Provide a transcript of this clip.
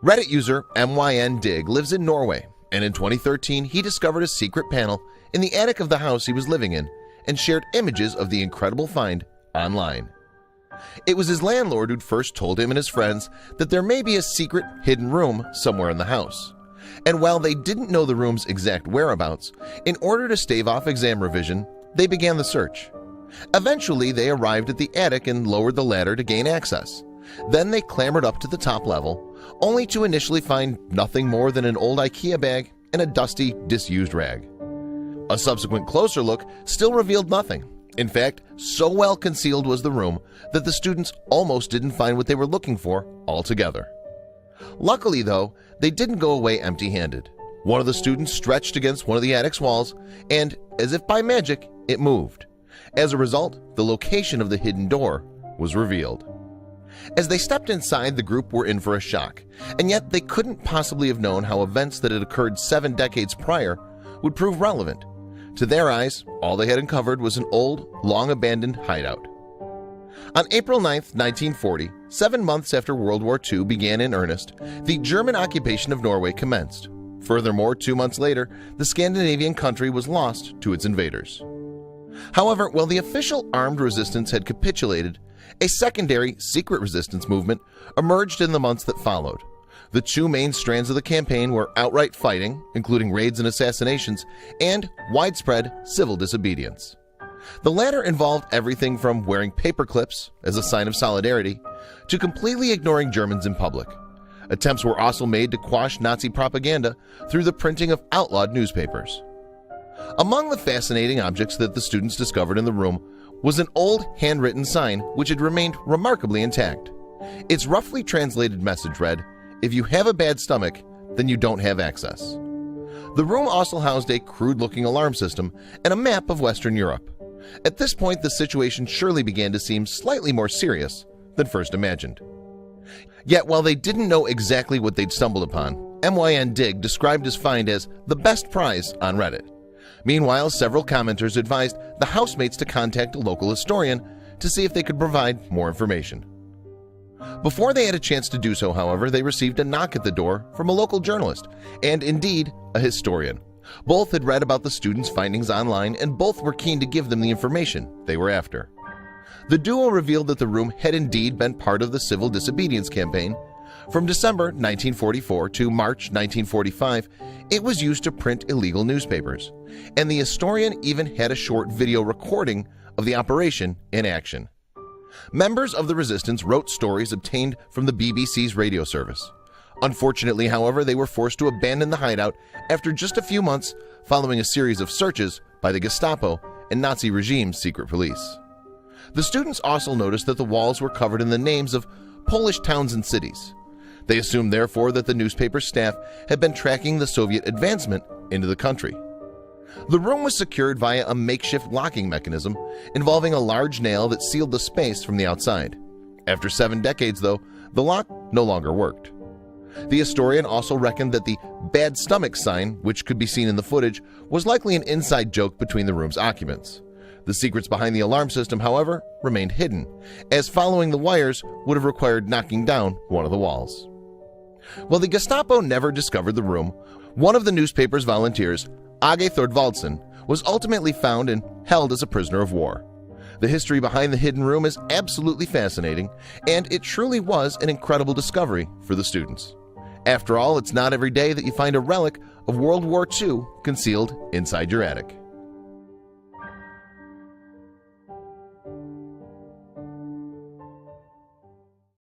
Reddit user MYNDig lives in Norway, and in 2013 he discovered a secret panel in the attic of the house he was living in and shared images of the incredible find online. It was his landlord who'd first told him and his friends that there may be a secret hidden room somewhere in the house. And while they didn't know the room's exact whereabouts, in order to stave off exam revision, they began the search. Eventually, they arrived at the attic and lowered the ladder to gain access. Then they clambered up to the top level, only to initially find nothing more than an old IKEA bag and a dusty, disused rag. A subsequent closer look still revealed nothing. In fact, so well concealed was the room that the students almost didn't find what they were looking for altogether. Luckily, though, they didn't go away empty-handed. One of the students stretched against one of the attic's walls, and, as if by magic, it moved. As a result, the location of the hidden door was revealed. As they stepped inside, the group were in for a shock, and yet they couldn't possibly have known how events that had occurred 7 decades prior would prove relevant. To their eyes, all they had uncovered was an old, long-abandoned hideout. On April 9, 1940, 7 months after World War II began in earnest, the German occupation of Norway commenced. Furthermore, 2 months later, the Scandinavian country was lost to its invaders. However, while the official armed resistance had capitulated, a secondary secret resistance movement emerged in the months that followed. The 2 main strands of the campaign were outright fighting, including raids and assassinations, and widespread civil disobedience. The latter involved everything from wearing paper clips as a sign of solidarity to completely ignoring Germans in public. Attempts were also made to quash Nazi propaganda through the printing of outlawed newspapers. Among the fascinating objects that the students discovered in the room was an old handwritten sign which had remained remarkably intact. Its roughly translated message read, "If you have a bad stomach, then you don't have access." The room also housed a crude-looking alarm system and a map of Western Europe. At this point, the situation surely began to seem slightly more serious than first imagined. Yet, while they didn't know exactly what they'd stumbled upon, MYNDig described his find as the best prize on Reddit. Meanwhile, several commenters advised the housemates to contact a local historian to see if they could provide more information. Before they had a chance to do so, however, they received a knock at the door from a local journalist and, indeed, a historian. Both had read about the students' findings online, and both were keen to give them the information they were after. The duo revealed that the room had indeed been part of the civil disobedience campaign. From December 1944 to March 1945, it was used to print illegal newspapers, and the historian even had a short video recording of the operation in action. Members of the resistance wrote stories obtained from the BBC's radio service. Unfortunately, however, they were forced to abandon the hideout after just a few months following a series of searches by the Gestapo and Nazi regime's secret police. The students also noticed that the walls were covered in the names of Polish towns and cities. They assumed, therefore, that the newspaper staff had been tracking the Soviet advancement into the country. The room was secured via a makeshift locking mechanism involving a large nail that sealed the space from the outside. After 7 decades, though, the lock no longer worked. The historian also reckoned that the bad stomach sign, which could be seen in the footage, was likely an inside joke between the room's occupants. The secrets behind the alarm system, however, remained hidden, as following the wires would have required knocking down one of the walls. While the Gestapo never discovered the room, one of the newspaper's volunteers, Age Thorvaldsen, was ultimately found and held as a prisoner of war. The history behind the hidden room is absolutely fascinating, and it truly was an incredible discovery for the students. After all, it's not every day that you find a relic of World War II concealed inside your attic.